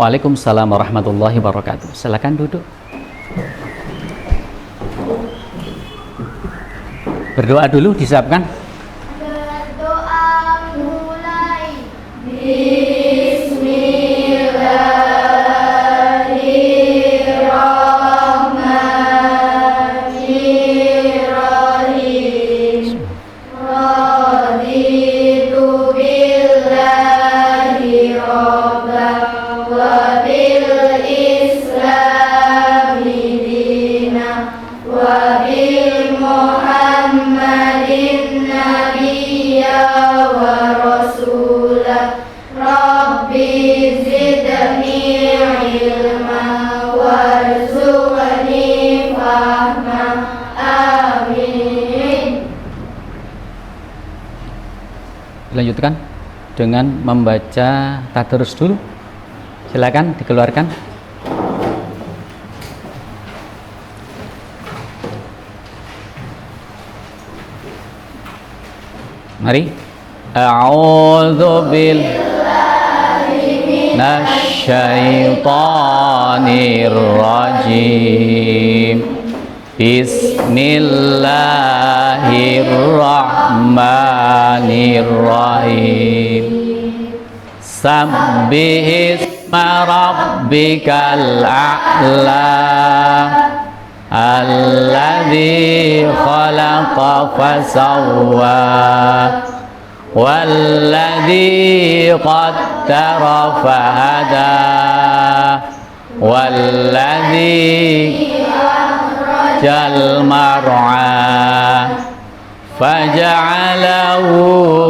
Waalaikumsalam warahmatullahi wabarakatuh. Silakan duduk. Berdoa dulu, disiapkan. Berdoa mulai. Bismillahirrahmanirrahim. Raditu billahi rabban wa bil islami dinan wa bil Muhammadin nabiyya wa rasulah. Rabbi zidni ilman warzuqni fahman. Amin. Dilanjutkan dengan membaca tadarus dulu. Silakan dikeluarkan. Mari. A'udzu billahi minasyaitonir rajim. Bismillahirrahmanirrahim. Sabbihisma rabbikal a'la alladzi khalaqa fasawwa walladzi qaddara fahada walladzi jal mar'a faja'alahu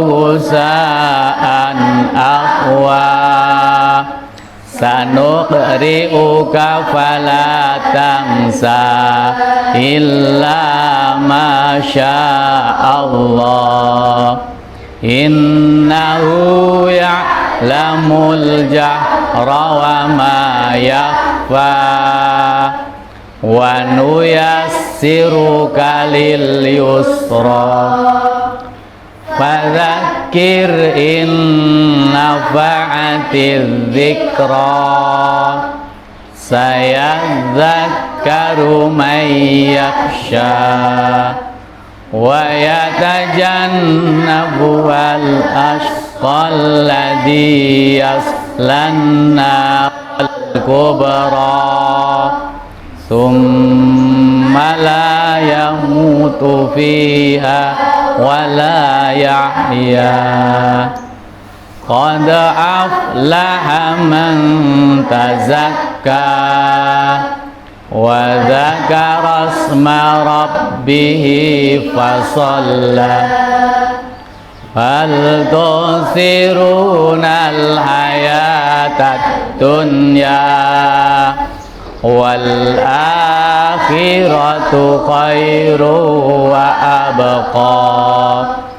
husa'an akhwa sanuqri'uka fala tansa illa ma sya'allah innahu ya'lamul jahra wa ma yakhfa wa nuyassiruka lil yusra fadzakir in nafa'atiz dzikra sayadzakkaru man yakhsha wa yatajannabuhal ashqal ladzi yaslan narul kubra thumma la yamutu fiha wa la yahya qad aflaha man tazakka wa dzakara asma rabbih fasalla hal tusirunal hayatad dunya wal akhiratu khairu wa abqa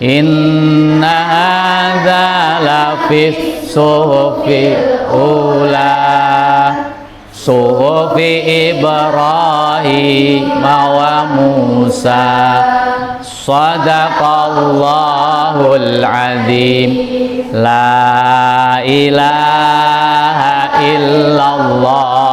inna hadza la fis suhufi ula suhufi Ibrahim wa Musa sadaqallahul azim la ilaha illallah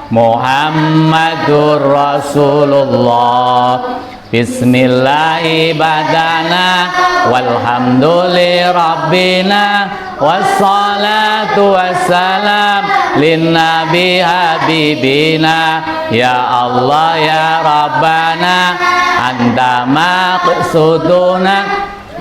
Muhammadur Rasulullah. Bismillahi badana walhamdulillahi rabbina wassalatu wassalam linnabi habibina ya Allah ya Rabbana anta maqsuduna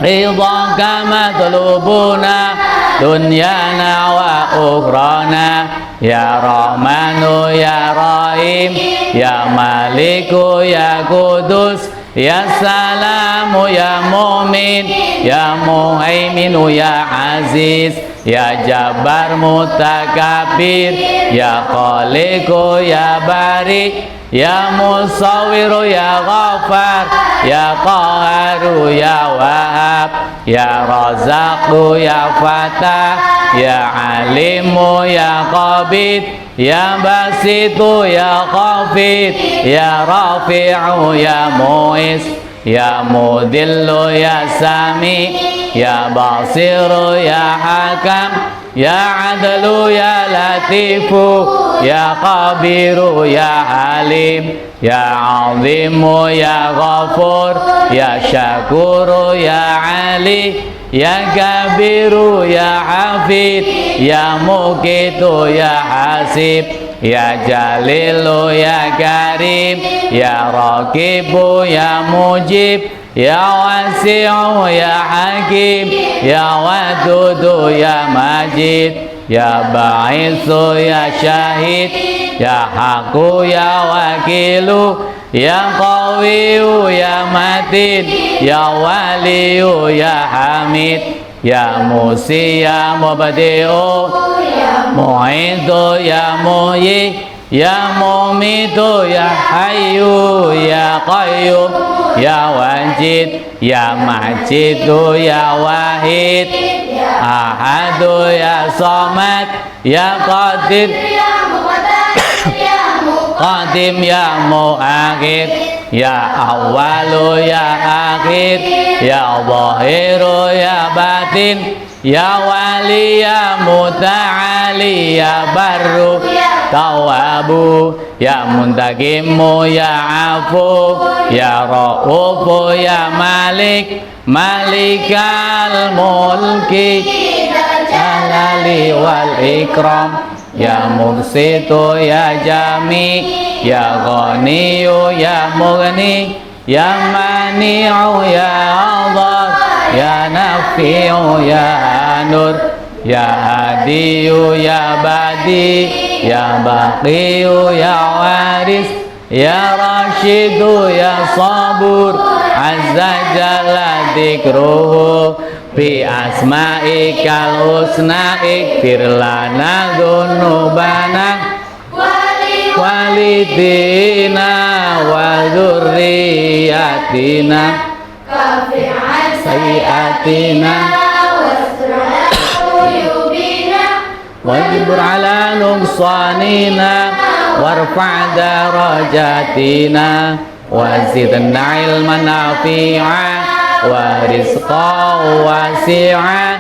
ridhaka matlubuna dunyana wa ukhrana ya Rahmanu ya Rahim ya Maliku ya Qudus ya Salamu ya Mu'min ya Muhaiminu ya Aziz ya Jabbar Mutakabir ya Khaliqu ya Bari ya Musawwiru ya Ghaffar ya Qaharu ya Wahhab ya Razaqu ya Fatah ya Alimu ya Qabid ya Basitu ya Khafid ya Rafi'u ya Mu'is ya Mudillu ya Sami ya Basiru ya Hakam Ya Adlu Ya Latifu Ya Khabiru Ya Halim Ya Azimu Ya Ghafur Ya Syakuru Ya Ali Ya Kabiru Ya Hafid Ya Muqitu Ya Hasib Ya Jalilu Ya Karim Ya Raqibu Ya Mujib Ya Wasi'u Ya Hakim Ya Wadudu Ya Majid Ya Ba'ithu Ya Syahid Ya Haqqu Ya Wakilu Ya Qawiyu Ya Matin Ya Waliyu Ya Hamid Ya Musi Ya Mubadi'u Ya Mu'idu Ya Muhyi Ya Mumitu Ya Hayyu Ya Qayyum Ya Wajid Ya Majidu Ya Wahid Ahadu Ya Samad Ya Qadir Qadim Ya Mu'akhir Ya Awwalu Ya Akhir Ya Zahiru Ya Batin Ya Wali Ya Muta'ali Ya Barru Tawabu Ya Muntakimu Ya Afu Ya Ra'ufu Ya Malik Malikal Mulki Jalali wal Ikram Ya Muqsitu Ya Jami Ya Ghaniyu Ya Mughni Ya Mani'u Ya Allah Ya Nafi'u Ya Nur Ya Hadiyu Ya Badi Ya Baqiyu Ya Waris Ya Rashidu Ya Sabur Azza Jalla Dzikruhu Bi asma'ikal husna ikfir lana dzunubana walidina wa dzurriyyatina sayiatina wajibur ala nuqsanina warfa' darajatina wazidna ilman nafi'a wa rizqan wasi'a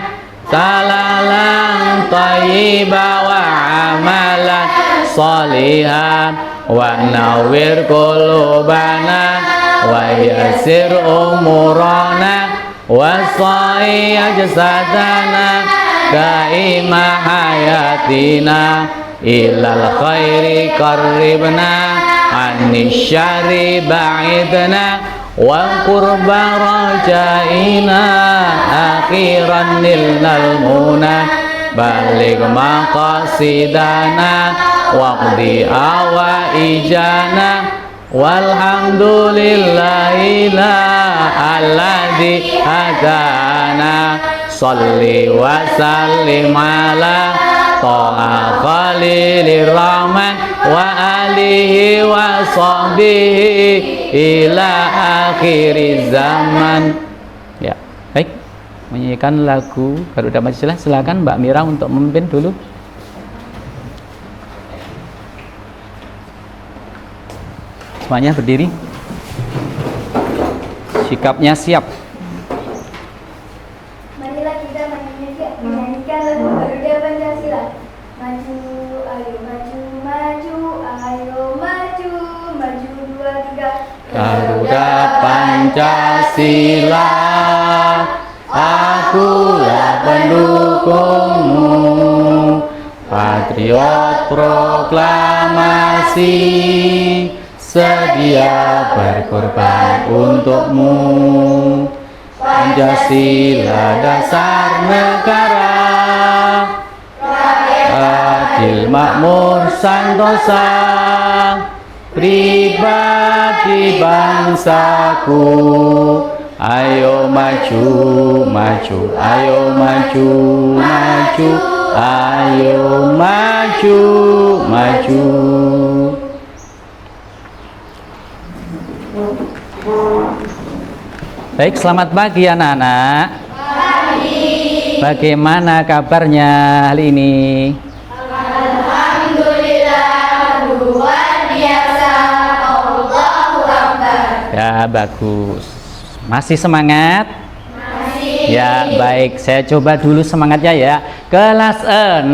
salalan thayyiba wa amalan salihan wa nawwir qulubana wa yassir umurana wa sa'i ajsadana kaima hayatina ilal khairi qarribna anis syarri ba'idna wa qurba rajaina akhiran nilnal muna balik maqasidana waqdi awaijana walhamdulillahi la alladhi hadana salli wa sallim ala ta'a khalilir rahman wa alihi wa sahbihi ila akhir zaman. Ya, baik. Menyanyikan lagu Garuda Majalah. Silakan Mbak Mira untuk memimpin dulu. Semuanya berdiri. Sikapnya siap. Marilah kita menyanyikan lagu Garuda Pancasila. Maju, ayo maju, maju, ayo maju, maju 2, 3. Garuda Pancasila, akulah pendukungmu, patriot proklamasi, sedia berkorban untukmu. Pancasila dasar negara, adil makmur santosa, pribadi bangsaku. Ayo maju, maju, ayo maju, maju, ayo maju, maju. Baik, selamat pagi anak-anak. Pagi. Bagaimana kabarnya hari ini? Alhamdulillah, luar biasa. Allahu Akbar. Ya, bagus. Masih semangat? Masih. Ya, baik. Saya coba dulu semangatnya ya. Kelas 6.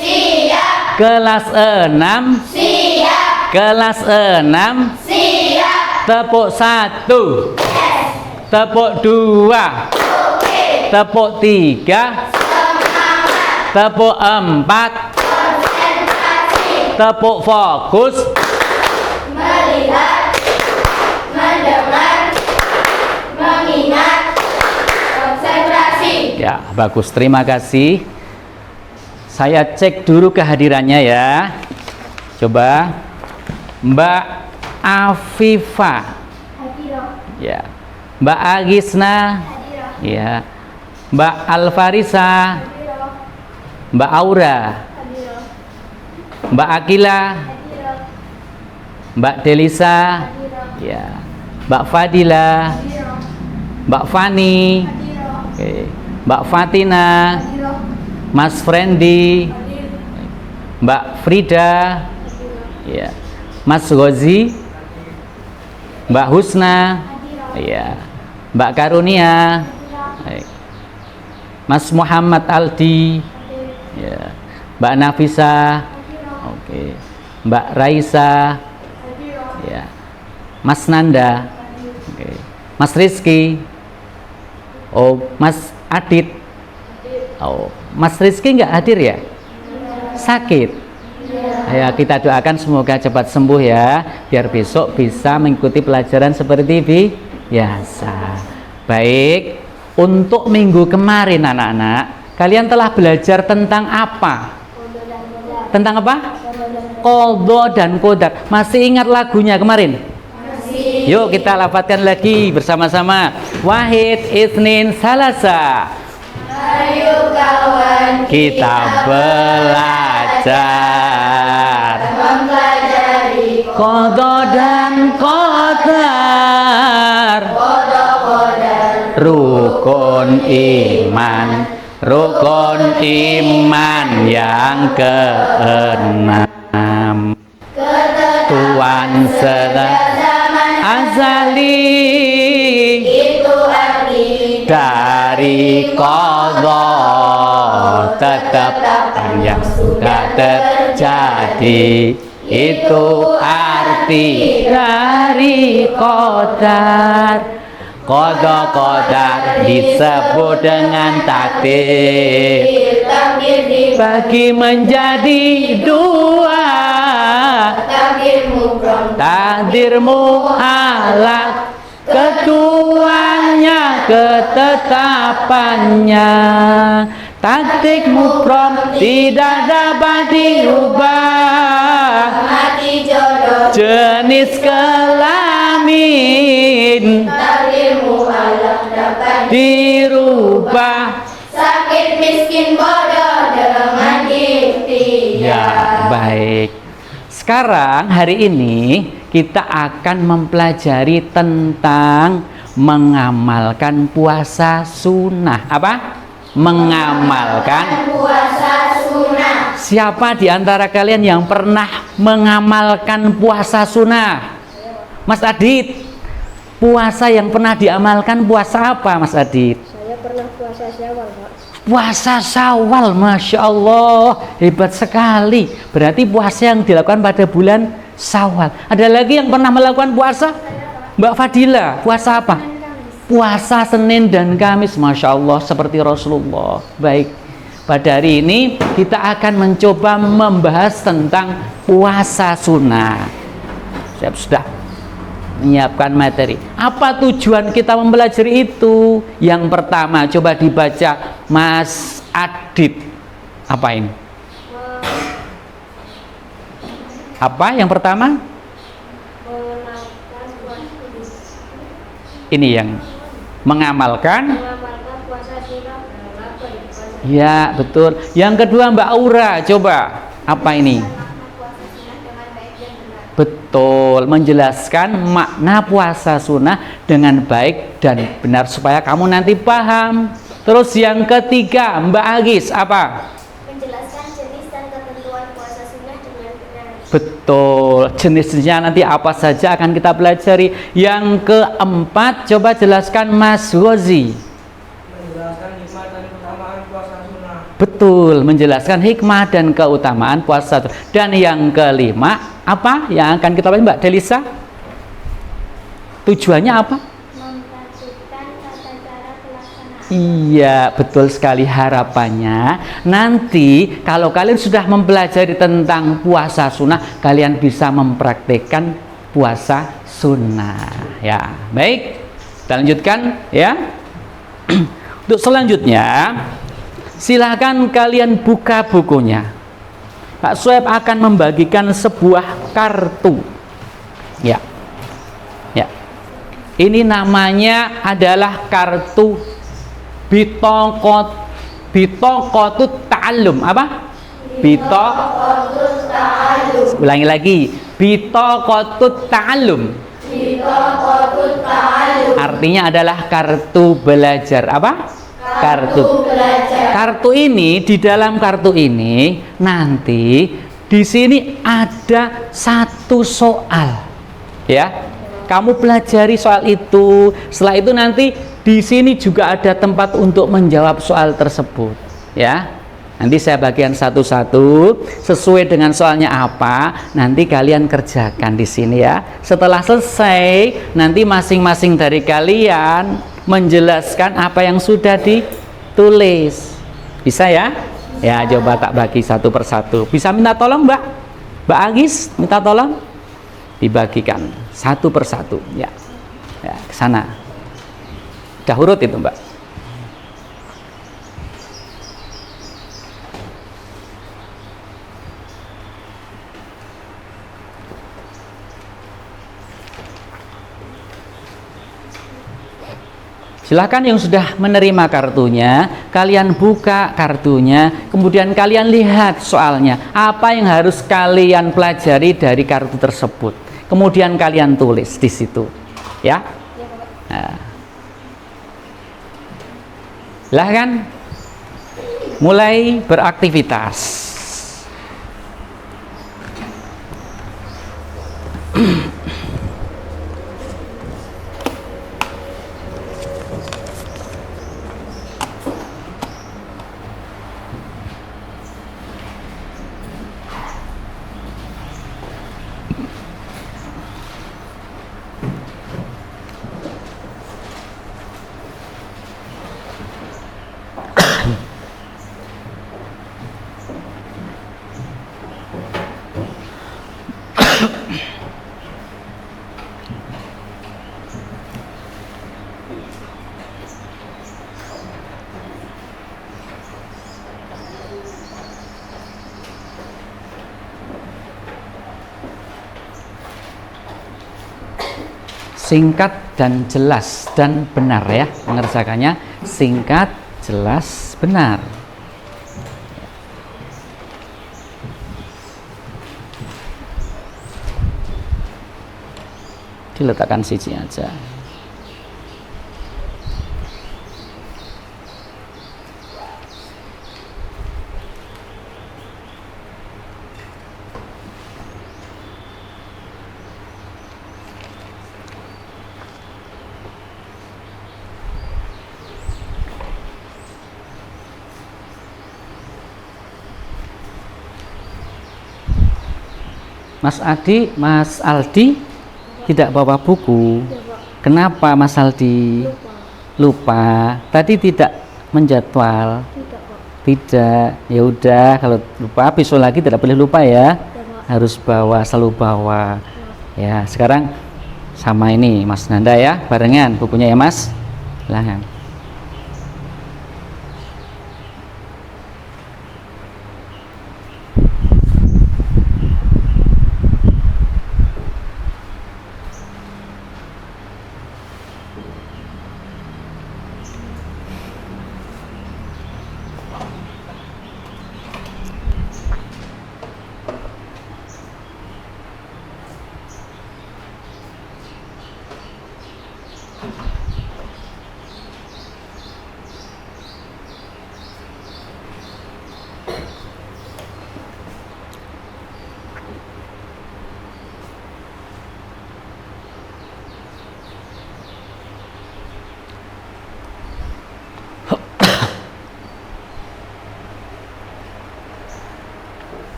Siap. Kelas 6. Siap. Kelas 6. Siap. Tepuk 1. Tepuk 2. Tepuk 3. Tepuk 4. Tepuk fokus. Melihat, mendengar, mengingat, konsentrasi. Ya, bagus. Terima kasih. Saya cek dulu kehadirannya ya. Coba Mbak Afifah. Hadiroh. Ya. Mbak Agisna. Hadiroh. Ya. Mbak Alfarisa. Hadiroh. Mbak Aura. Hadiroh. Mbak Akila. Hadiroh. Mbak Delisa. Hadiroh. Ya. Mbak Fadila. Hadiroh. Mbak Fani. Hadiroh. Oke. Mbak Fatina. Hadiroh. Mas Frendi. Hadiroh. Mbak Frida. Hadiroh. Ya. Mas Gozi. Mbak Husna. Hadiroh. Ya. Mbak Karunia. Hadiroh. Baik. Mas Muhammad Aldi. Hadiroh. Ya. Mbak Nafisa. Hadiroh. Oke. Mbak Raisa. Hadiroh. Ya. Mas Nanda. Hadiroh. Oke. Mas Rizky. Oh, Mas Adit. Oh, Mas Rizky nggak hadir ya? Sakit. Ya, kita doakan semoga cepat sembuh ya, biar besok bisa mengikuti pelajaran seperti biasa. Baik, untuk minggu kemarin anak-anak, kalian telah belajar tentang apa? Tentang apa? Qadha dan qadar. Masih ingat lagunya kemarin? Masih. Yuk kita lafadzkan lagi bersama-sama. Wahid, Itsnin, Salasa. Ayo kawan, Kita belajar mempelajari qadha dan qadar. qadha-qadar Rukun iman. Rukun iman yang keenam. Tuhan zaman azali itu arti dari qadha, tetapkan yang sudah terjadi. Itu arti dari qadar. Qadha disebut dengan takdir, takdir bagi menjadi dua. takdirmu prom Takdirmu halak, ketuanya ketetapannya. Taktikmu prom tidak dapat diubah. mati jodoh Jenis kelamin takdirmu Allah dapat dirubah. sakit miskin bodoh dengan ikhtiar. Ya, baik. Sekarang hari ini kita akan mempelajari tentang mengamalkan puasa sunnah. Apa? Mengamalkan. puasa sunnah. Siapa di antara kalian yang pernah mengamalkan puasa sunnah? Mas Adit, puasa yang pernah diamalkan puasa apa Mas Adit? Saya pernah puasa Syawal, Pak. Puasa Syawal, Masya Allah, hebat sekali. Berarti puasa yang dilakukan pada bulan Syawal. Ada lagi yang pernah melakukan puasa? Mbak Fadila, puasa apa? Puasa Senin dan Kamis, Masya Allah, seperti Rasulullah. Baik, pada hari ini kita akan mencoba membahas tentang puasa sunnah. Siap, sudah menyiapkan materi. Apa tujuan kita mempelajari itu? Yang pertama, coba dibaca Mas Adit. Apa ini? Apa yang pertama? Mengamalkan Ini yang mengamalkan. puasa sunnah dan apa ya? Puasa Ya, betul. Yang kedua Mbak Aura, coba. Apa ini? puasa sunnah dengan baik dan benar. Betul, menjelaskan makna puasa sunnah dengan baik dan benar supaya kamu nanti paham. Terus yang ketiga Mbak Agis, apa? Menjelaskan jenis dan ketentuan puasa sunnah dengan benar. Betul, jenisnya nanti apa saja akan kita pelajari. Yang keempat, coba jelaskan Mas Gozi. Betul, menjelaskan hikmah dan keutamaan puasa. Dan yang kelima, apa yang akan kita bahas Mbak Delisa? Tujuannya apa? Memperhatikan tata cara pelaksanaan. Iya, betul sekali, harapannya nanti kalau kalian sudah mempelajari tentang puasa sunnah, kalian bisa mempraktekkan puasa sunnah. Ya, baik. Kita lanjutkan ya. Untuk selanjutnya, silakan kalian buka bukunya. Pak Sueb akan membagikan sebuah kartu. Ya. Ya. Ini namanya adalah kartu bitaqotut ta'allum. Apa? Ulangi lagi. Bitaqotut ta'allum. Artinya adalah kartu belajar. Apa? Kartu belajar. Kartu ini, di dalam kartu ini nanti di sini ada satu soal. Ya. Kamu pelajari soal itu. Setelah itu nanti di sini juga ada tempat untuk menjawab soal tersebut. Ya. Nanti saya bagian satu-satu sesuai dengan soalnya apa, nanti kalian kerjakan di sini ya. Setelah selesai, nanti masing-masing dari kalian menjelaskan apa yang sudah ditulis. Bisa ya? Ya, coba tak bagi satu persatu. Bisa minta tolong, Mbak? Mbak Agis, minta tolong dibagikan satu persatu. Ya, ya, ke sana. Udah urut itu, Mbak. Silahkan yang sudah menerima kartunya, kalian buka kartunya, kemudian kalian lihat soalnya, apa yang harus kalian pelajari dari kartu tersebut. Kemudian kalian tulis di situ, ya. Nah. Silahkan mulai beraktivitas. Singkat dan jelas dan benar ya mengerjakannya, singkat, jelas, benar. Diletakkan siji aja. Mas Adi, Mas Aldi tidak bawa buku. Kenapa Mas Aldi? Lupa. Tadi tidak menjadwal. Tidak. Ya udah, kalau lupa besok lagi tidak boleh lupa ya. Harus bawa, selalu bawa. Ya, sekarang sama ini Mas Nanda ya, barengan bukunya ya Mas. Silahkan.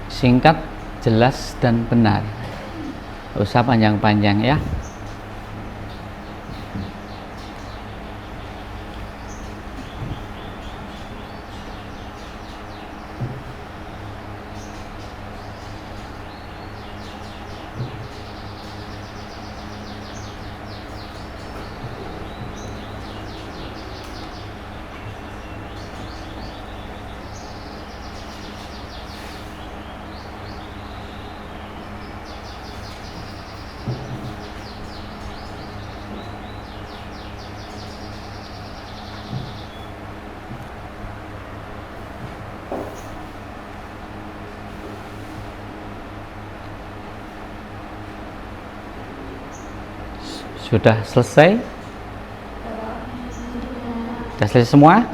Singkat, jelas, dan benar. Gak usah panjang-panjang ya. Sudah selesai? Sudah selesai semua?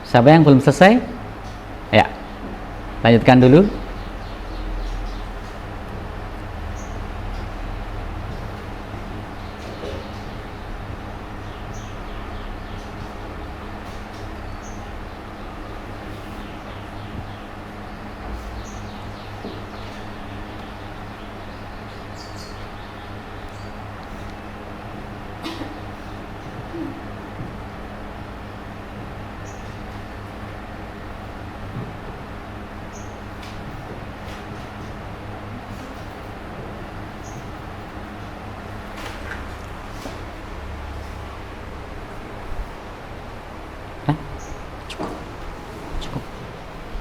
Siapa yang belum selesai? Ya, lanjutkan dulu.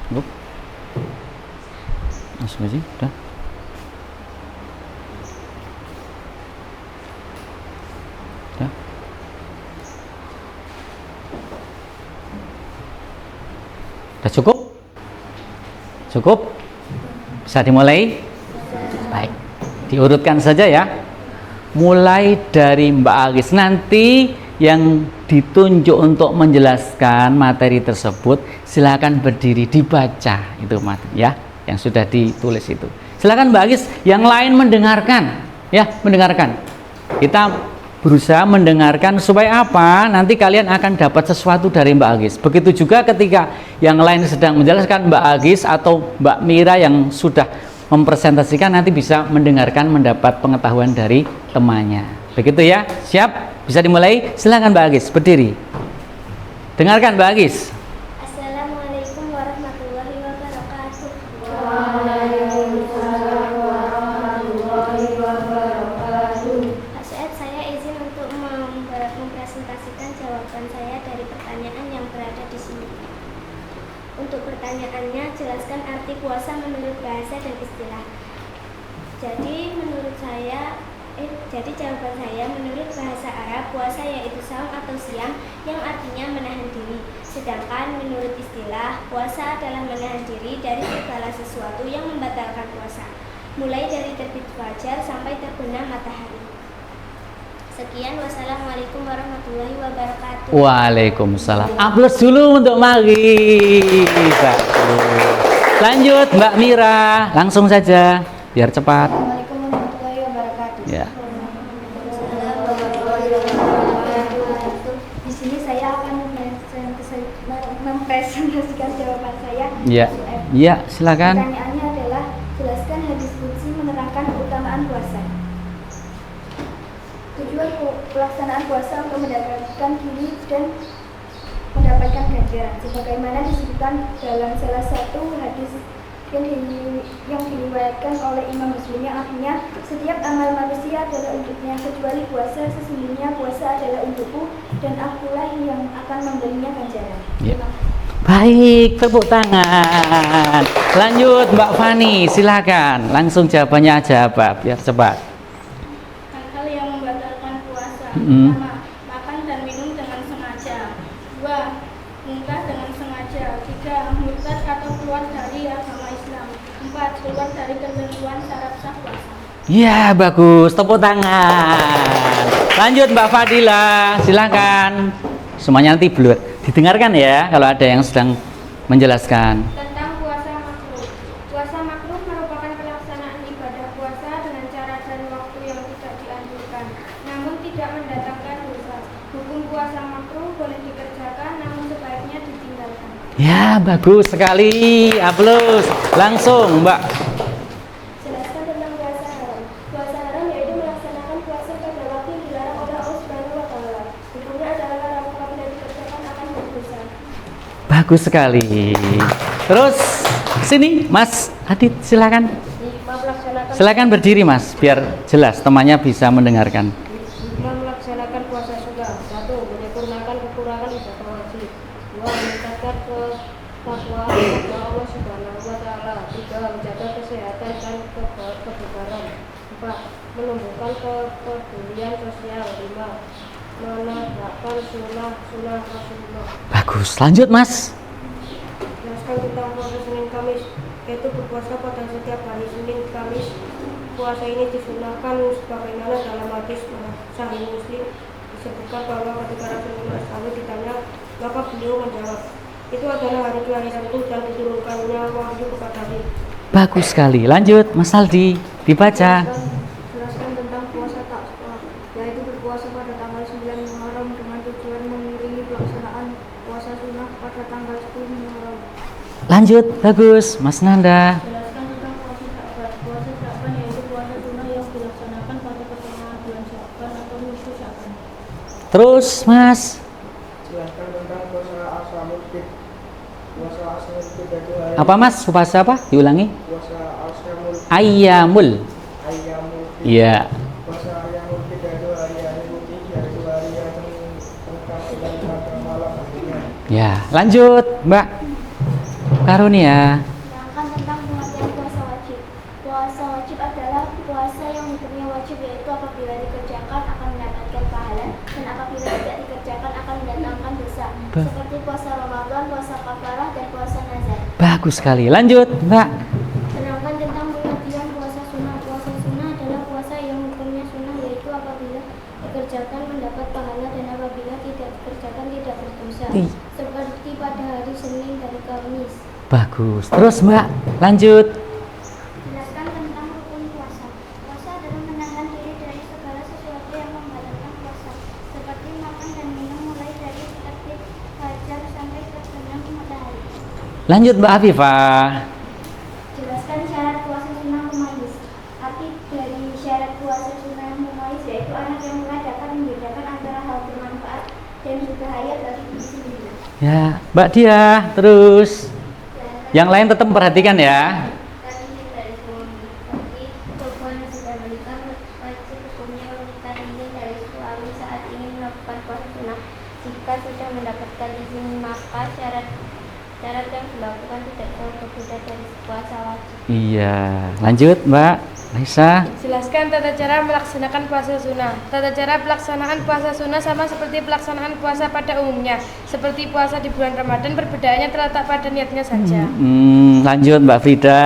Cukup. Langsung aja, udah. Udah. Udah cukup? Cukup? Bisa dimulai? Baik. Diurutkan saja ya. Mulai dari Mbak Agis. Nanti yang ditunjuk untuk menjelaskan materi tersebut silakan berdiri dibaca itu ya yang sudah ditulis itu. Silakan Mbak Agis, yang lain mendengarkan ya, mendengarkan. Kita berusaha mendengarkan supaya apa? Nanti kalian akan dapat sesuatu dari Mbak Agis. Begitu juga ketika yang lain sedang menjelaskan, Mbak Agis atau Mbak Mira yang sudah mempresentasikan nanti bisa mendengarkan, mendapat pengetahuan dari temannya. Begitu ya? Siap? Bisa dimulai? Silakan Mbak Agis, berdiri. Dengarkan Mbak Agis. Assalamualaikum warahmatullahi wabarakatuh. Waalaikumsalam warahmatullahi wabarakatuh. Pak Syed, saya izin untuk mempresentasikan jawaban saya dari pertanyaan yang berada di sini. Untuk pertanyaannya, jelaskan arti puasa menurut bahasa dan istilah. Jadi jawaban saya, menurut bahasa Arab, puasa yaitu saum atau siam yang artinya menahan diri. Sedangkan menurut istilah, puasa adalah menahan diri dari segala sesuatu yang membatalkan puasa, mulai dari terbit fajar sampai terbenam matahari. Sekian, wassalamualaikum warahmatullahi wabarakatuh. Waalaikumsalam. Aplaus dulu untuk Mari. Lanjut Mbak Mira, langsung saja biar cepat. Assalamualaikum warahmatullahi wabarakatuh. Ya. Di sini saya akan mempresentasikan jawaban saya. Ya. Ya, silakan. Pertanyaannya adalah, jelaskan hadis qudsi menerangkan keutamaan puasa. Tujuan pelaksanaan puasa untuk mendapatkan diri dan mendapatkan ganjaran, sebagaimana disebutkan dalam salah satu hadis yang diriwayatkan oleh Imam Muslim, yang artinya, setiap amal manusia adalah untuknya kecuali puasa, sesungguhnya puasa adalah untukku dan akulah yang akan memberinya ganjaran. Ya. Baik, tepuk tangan. Lanjut Mbak Fani, silakan. Langsung jawabannya aja Pak, biar cepat. Hal-hal yang membatalkan puasa. Mm-hmm. Pertama, makan dan minum dengan sengaja. 2. Muntah dengan sengaja. 3. Murtad atau keluar dari agama Islam. 4. Keluar dari ketentuan syarat sah puasa. Ya, bagus. Tepuk tangan. Lanjut Mbak Fadila, silakan. Semuanya nanti bulat. Didengarkan ya kalau ada yang sedang menjelaskan. Tentang puasa makruh. Puasa makruh merupakan pelaksanaan ibadah puasa dengan cara dan waktu yang tidak dianjurkan, namun tidak mendatangkan dosa. Hukum puasa makruh boleh dikerjakan, namun sebaiknya ditinggalkan. Ya, bagus sekali. Aplaus. Langsung, Mbak. Jelaskan tentang puasa haram. Puasa haram yaitu melaksanakan puasa pada waktu yang dilarang oleh Allah Subhanahu wa Ta'ala. Hukumnya adalah haram apabila dikerjakan akan berdosa. Bagus sekali. Terus sini, Mas Adit, silakan. Silakan berdiri, Mas, biar jelas temannya bisa mendengarkan. Melaksanakan puasa sunnah. 1. Menyempurnakan kekurangan ibadah wajib. 2. Meningkatkan ketakwaan kepada Allah Subhanahu wa Ta'ala. 3. Menjaga kesehatan dan kebugaran. 4. Menumbuhkan kepedulian sosial. 5. Menegakkan sunnah Rasulullah. Bagus. Lanjut, Mas. Jelaskan tentang puasa Senin Kamis, yaitu berpuasa pada setiap hari Senin Kamis. Puasa ini disunahkan sebagaimana dalam hadis Sahih Muslim disebutkan bahwa ketika Rasulullah SAW ditanya, maka beliau menjawab, itu adalah hari kelahiranku dan diturunkannya wahyu kepadaku. Bagus sekali. Lanjut, Mas Aldi. Dibaca. Jelaskan tentang puasa takwa, yaitu berpuasa pada tanggal 9 Muharram dengan tujuan mengiringi pelaksanaan puasa sunnah pada tanggal 10 Muharram. Lanjut. Bagus, Mas Nanda. Jelaskan tentang puasa Sya'ban. Puasa Sya'ban yaitu puasa sunnah yang dilaksanakan pada pertengahan bulan Sya'ban atau nisfu Sya'ban. Terus, Mas. Jelaskan tentang puasa Asyamul Fid. Puasa Asyamul Fid itu hari Apa, Mas? Puasa apa? Diulangi. puasa Asyamul Ayyamul. Ayyamul Fid. Iya. Puasa Ayyamul Fid itu hari-hari putih, yaitu hari yang tengah dan pada malam harinya. Ya, lanjut, Mbak Karunia. Sedangkan tentang pengertian puasa wajib. Puasa wajib adalah puasa yang hukumnya wajib, yaitu apabila dikerjakan akan mendapatkan pahala dan apabila tidak dikerjakan akan mendatangkan dosa. Seperti puasa Ramadan, puasa kafarah, dan puasa nazar. Bagus sekali. Lanjut, Mbak. Sedangkan tentang pengertian puasa sunnah. Puasa sunnah adalah puasa yang hukumnya sunnah, yaitu apabila dikerjakan mendapat pahala dan apabila tidak dikerjakan tidak berdosa. Ih. Seperti pada hari Senin dan Kamis. Bagus. Terus, Mbak. Lanjut. Jelaskan tentang rukun puasa. Puasa adalah menahan diri dari segala sesuatu yang membatalkan puasa, seperti makan dan minum mulai dari terbit fajar sampai terbenam matahari. Lanjut, Mbak Afifah. Jelaskan syarat puasa sunnah mumayyiz. Arti dari syarat puasa sunnah mumayyiz yaitu anak yang mulai dapat membedakan antara hal bermanfaat dan berbahaya bagi diri sendiri. Ya, Mbak Dia. Terus. Yang lain tetap perhatikan ya. Tadi dari suami perempuan yang sudah menikah wajib hukumnya menikah ini dari suami saat ingin melakukan puasa sunnah. Jika sudah mendapatkan izin maka syarat yang dilakukan tidak jauh berbeda dari puasa wajib. Iya. Lanjut, Mbak Raisa. Jelaskan tata cara melaksanakan puasa sunnah. Tata cara pelaksanaan puasa sunnah sama seperti pelaksanaan puasa pada umumnya. Seperti puasa di bulan Ramadan, perbedaannya terletak pada niatnya saja. Lanjut, Mbak Frida.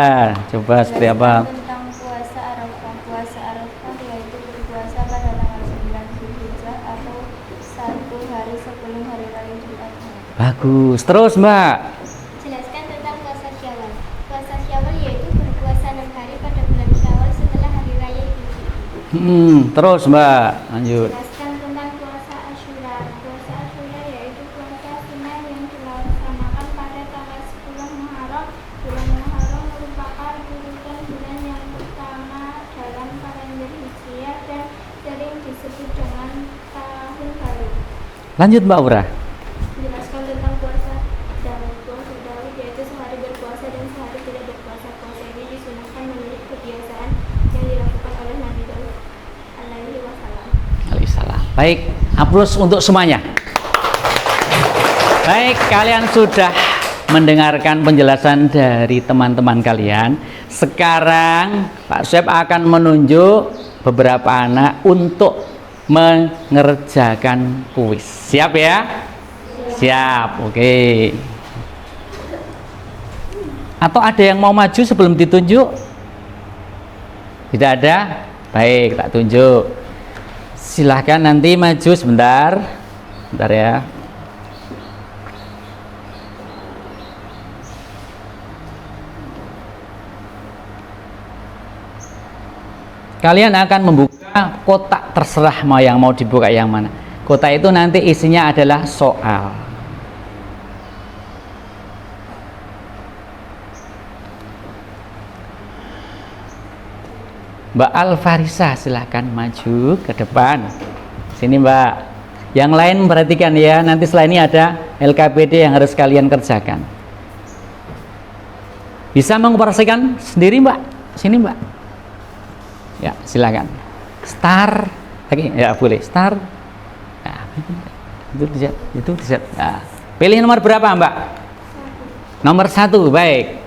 Coba seperti apa? Tentang puasa Arafah. Puasa Arafah yaitu berpuasa pada tanggal 9 Zulhijjah atau 1 hari sebelum hari raya Idul Adha. Bagus. Terus, Mbak. Jelaskan tentang puasa Syawal. Puasa Syawal yaitu berpuasa 6 hari pada bulan Syawal setelah hari raya Idul Fitri. Terus, Mbak. Lanjut. Jelaskan tentang puasa Asyura. Puasa Asyura yaitu puasa sunnah yang dilaksanakan pada tanggal 10 Muharram. Bulan Muharram merupakan urutan bulan yang pertama dalam kalender Hijriah dan sering disebut dengan tahun baru. Lanjut, Mbak Ura. Jelaskan tentang puasa Daud. Puasa Daud yaitu sehari berpuasa dan sehari tidak berpuasa. Puasa ini disunahkan menurut kebiasaan yang dilakukan oleh Nabi Daud alaihi wasallam. Waalaikumsalam. Baik, aplaus untuk semuanya. Baik, kalian sudah mendengarkan penjelasan dari teman-teman kalian. Sekarang Pak Syep akan menunjuk beberapa anak untuk mengerjakan kuis. Siap ya? Siap, oke. Atau ada yang mau maju sebelum ditunjuk? Tidak ada? Baik, tak tunjuk. Silahkan nanti maju sebentar. Bentar ya. Kalian akan membuka kotak, terserah mau yang mau dibuka yang mana. Kotak itu nanti isinya adalah soal. Mbak Alfarisa silahkan maju ke depan. Sini Mbak. Yang lain perhatikan ya, nanti setelah ini ada LKPD yang harus kalian kerjakan. Bisa mengoperasikan sendiri Mbak? Sini Mbak. Ya silakan. Start. Lagi ya boleh. Start. Nah, itu bisa. Nah, pilih nomor berapa Mbak? Nomor 1, baik.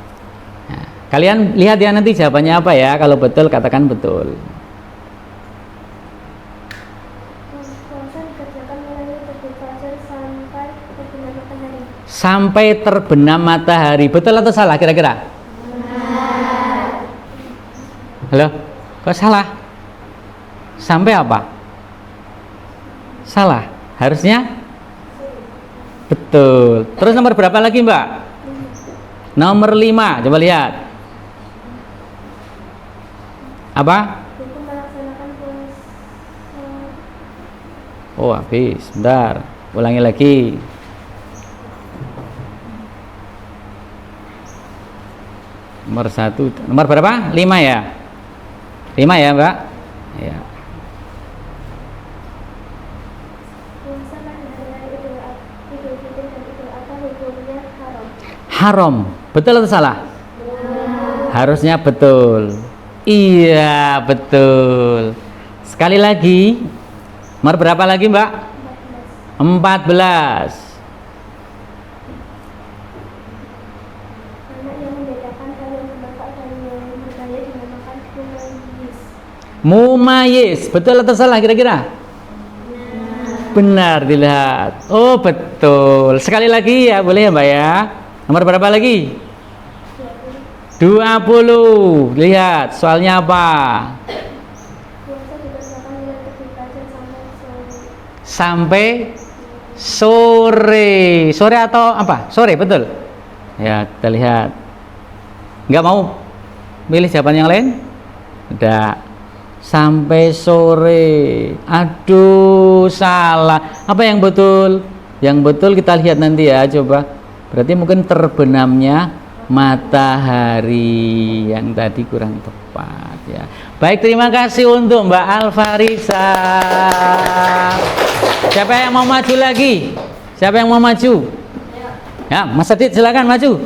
Nah, kalian lihat ya nanti jawabannya apa ya. Kalau betul katakan betul. Puasa dikerjakan mulai terbit fajar sampai terbenam matahari. Sampai terbenam matahari. Betul atau salah kira-kira? Halo? Kok salah? Sampai apa? Salah. Harusnya? Betul. Terus nomor berapa lagi Mbak? Nomor 5. Coba lihat. Apa? Itu melaksanakan puasa. Oh habis. Bentar. Ulangi lagi. Nomor 1. Nomor berapa? 5 ya? 5 ya Mbak? Ya. Puasa pada hari Idul Fitri dan Idul Adha hukumnya haram. Haram. Betul atau salah? Harusnya betul. Iya betul. Sekali lagi. Nomor berapa lagi Mbak? 14. Anak yang membedakan hal yang bermanfaat dan yang berbahaya dinamakan mumayyiz. Mumayyiz. Betul atau salah kira-kira? Benar dilihat. Oh betul. Sekali lagi ya boleh ya Mbak ya. Nomor berapa lagi? 20. Lihat soalnya apa? Puasa dikerjakan mulai terbit fajar sampai sore. Sampai sore. Sore atau apa? Sore betul. Ya kita lihat. Nggak mau pilih jawaban yang lain? Udah. Sampai sore. Aduh salah. Apa yang betul? Yang betul kita lihat nanti ya. Coba. Berarti mungkin terbenamnya matahari yang tadi kurang tepat ya. Baik, terima kasih untuk Mbak Alfarisa. Siapa yang mau maju lagi? Siapa yang mau maju? Ya, Mas Adit silakan maju.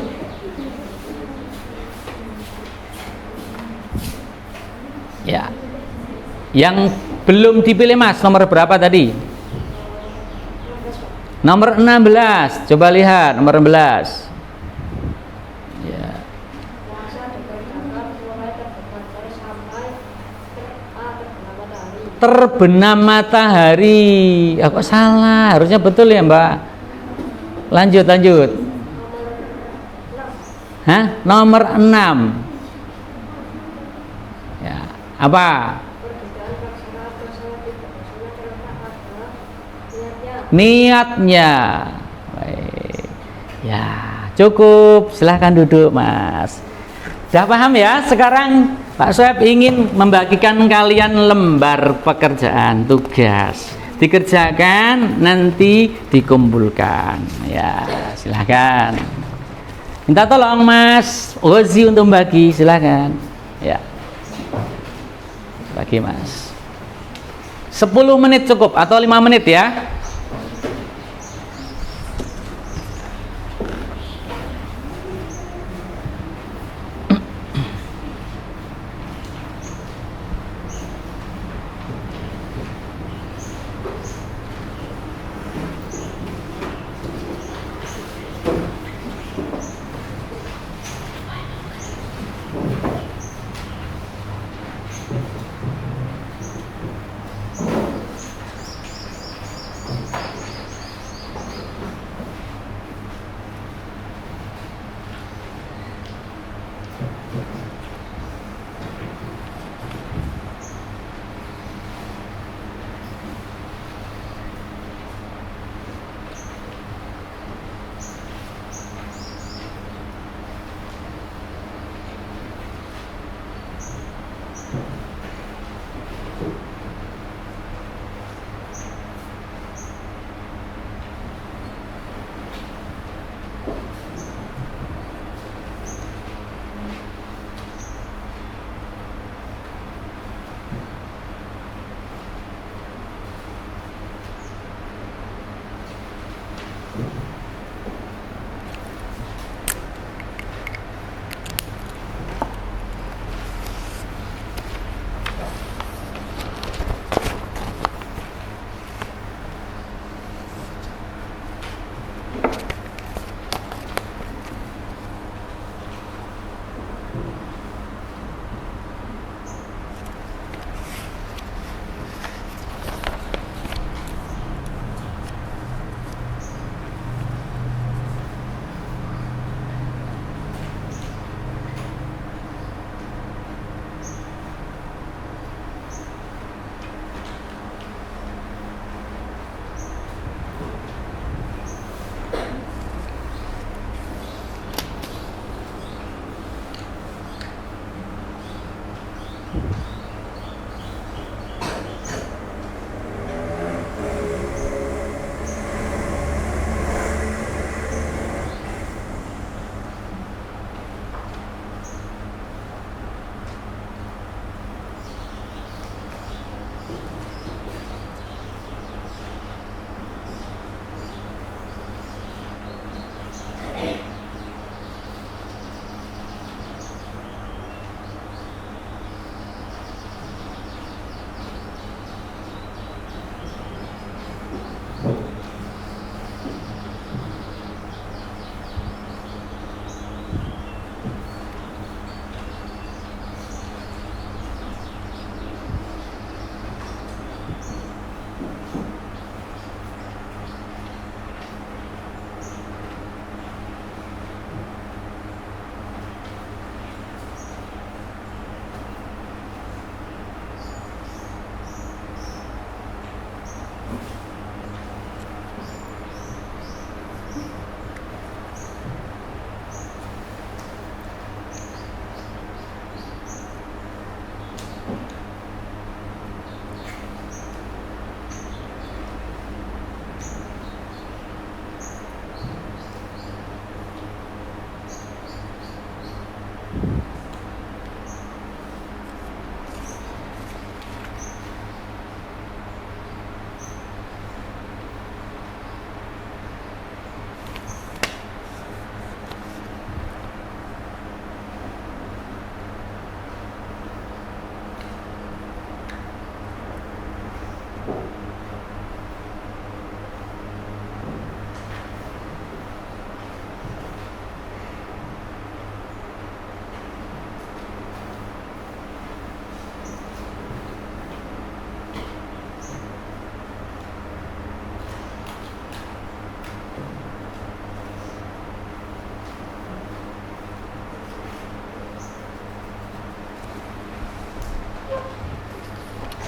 Ya. Yang belum dipilih Mas, nomor berapa tadi? Nomor 16. Coba lihat nomor 16. Terbenam matahari. Kok salah? Harusnya betul ya Mbak. Lanjut. Hah? Nomor 6. Ya, apa? Niatnya. Baik. Ya, cukup. Silahkan duduk Mas. Sudah paham ya? Sekarang Pak Soeb ingin membagikan kalian lembar pekerjaan tugas. Dikerjakan, nanti dikumpulkan. Ya, silahkan. Minta tolong Mas Ozi untuk bagi, silahkan. Ya, bagi Mas. 10 menit cukup atau 5 menit ya?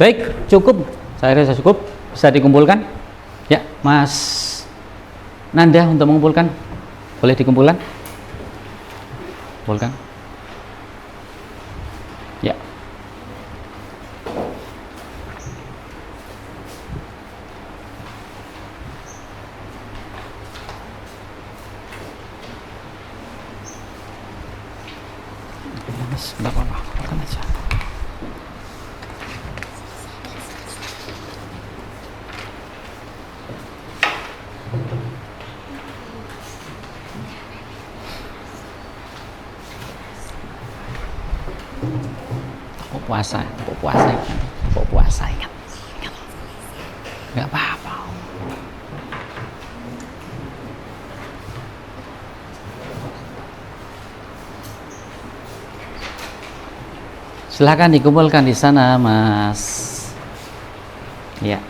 Baik, cukup. Saya rasa cukup. Bisa dikumpulkan. Ya, Mas Nanda untuk mengumpulkan. Boleh dikumpulkan? Kumpulkan. Ya. Enggak apa-apa, kumpulkan aja. puasa ingat. Nggak apa-apa. Silakan dikumpulkan di sana, Mas. Ya.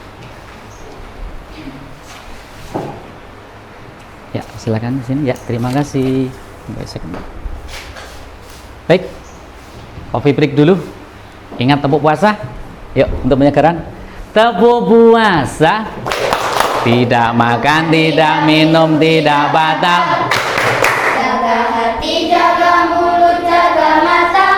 Ya, silakan di sini. Ya, terima kasih. Baik. Coffee break dulu. Ingat tepuk puasa. Yuk, untuk penyegaran. Tepuk puasa. Tidak makan, tidak minum, tidak batal. Jaga hati, jaga mulut, jaga mata.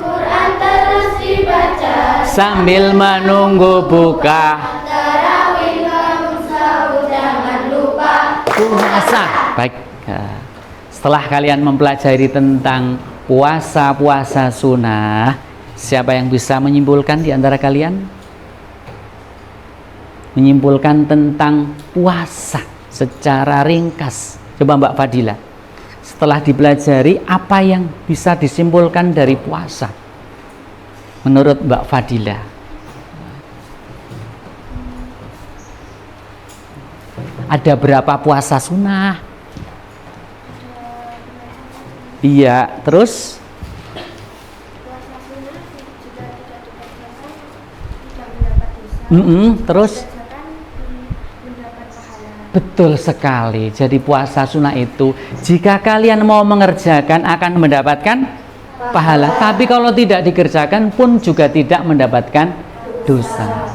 Quran terus dibaca. Sambil menunggu buka. Tarawih bangun sahur, jangan lupa Puasa. Baik. Setelah kalian mempelajari tentang puasa-puasa sunnah, siapa yang bisa menyimpulkan di antara kalian? Menyimpulkan tentang puasa secara ringkas. Coba Mbak Fadila. Setelah dipelajari, apa yang bisa disimpulkan dari puasa? Menurut Mbak Fadila. Ada berapa puasa sunnah? Iya, terus? Puasa sunnah juga tidak dikerjakan, tidak mendapat dosa. Terus? Berdasarkan mendapat pahala. Betul sekali. Jadi puasa sunnah itu jika kalian mau mengerjakan akan mendapatkan pahala. Tapi kalau tidak dikerjakan pun juga tidak mendapatkan dosa.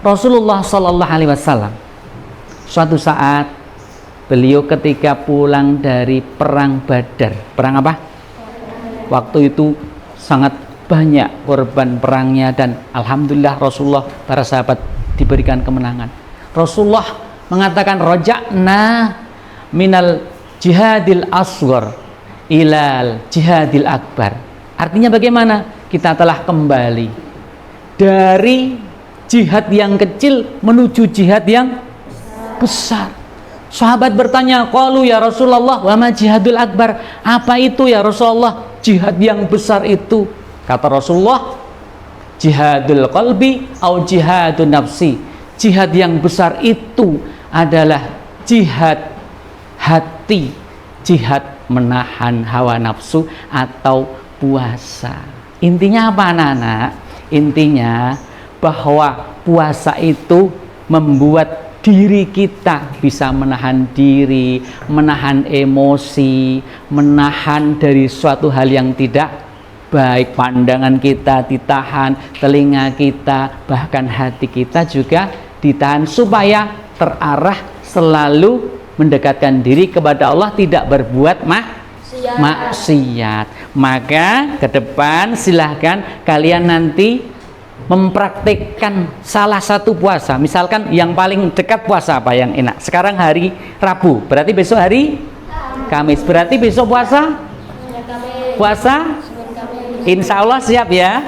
Rasulullah Shallallahu Alaihi Wasallam suatu saat beliau ketika pulang dari perang Badar. Perang apa? Waktu itu sangat banyak korban perangnya dan alhamdulillah Rasulullah, para sahabat diberikan kemenangan. Rasulullah mengatakan roja'na minal jihadil asghar ilal jihadil akbar. Artinya bagaimana? Kita telah kembali dari jihad yang kecil menuju jihad yang besar. Sahabat bertanya, qalu ya Rasulullah, wa ma jihadul akbar? Apa itu ya Rasulullah? Jihad yang besar itu. Kata Rasulullah, jihadul qalbi au jihadun nafsi. Jihad yang besar itu adalah jihad hati, jihad menahan hawa nafsu atau puasa. Intinya apa anak-anak? Intinya bahwa puasa itu membuat diri kita bisa menahan diri, menahan emosi, menahan dari suatu hal yang tidak baik. Pandangan kita ditahan, telinga kita, bahkan hati kita juga ditahan supaya terarah selalu mendekatkan diri kepada Allah, tidak berbuat maksiat. Maka ke depan silahkan kalian nanti mempraktikkan salah satu puasa. Misalkan yang paling dekat puasa apa yang enak? Sekarang hari Rabu, berarti besok hari Kamis. Berarti besok puasa? Insya Allah siap ya?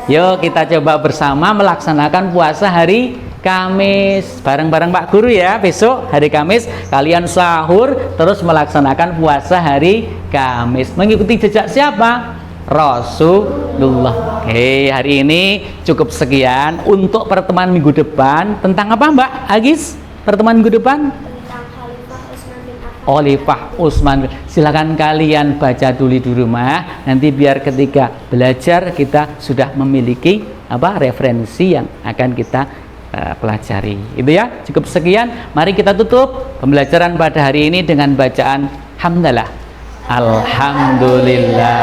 Yuk kita coba bersama melaksanakan puasa hari Kamis bareng-bareng Pak Guru ya. Besok hari Kamis kalian sahur terus melaksanakan puasa hari Kamis. Mengikuti jejak siapa? Rasulullah. Oke, hari ini cukup sekian untuk pertemuan minggu depan. Tentang apa Mbak Agis? Pertemuan minggu depan? tentang Khalifah Utsman bin Affan. Khalifah Utsman. Silakan kalian baca dulu di rumah. Nanti biar ketika belajar kita sudah memiliki referensi yang akan kita pelajari. Itu ya. Cukup sekian. Mari kita tutup pembelajaran pada hari ini dengan bacaan hamdalah. Alhamdulillah.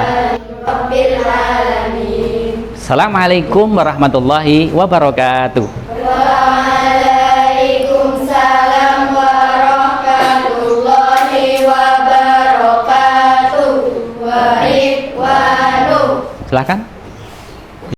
Rabbil alamin. Assalamualaikum warahmatullahi wabarakatuh. Waalaikumsalam warahmatullahi wabarakatuh. Wa ridwanu. Silakan.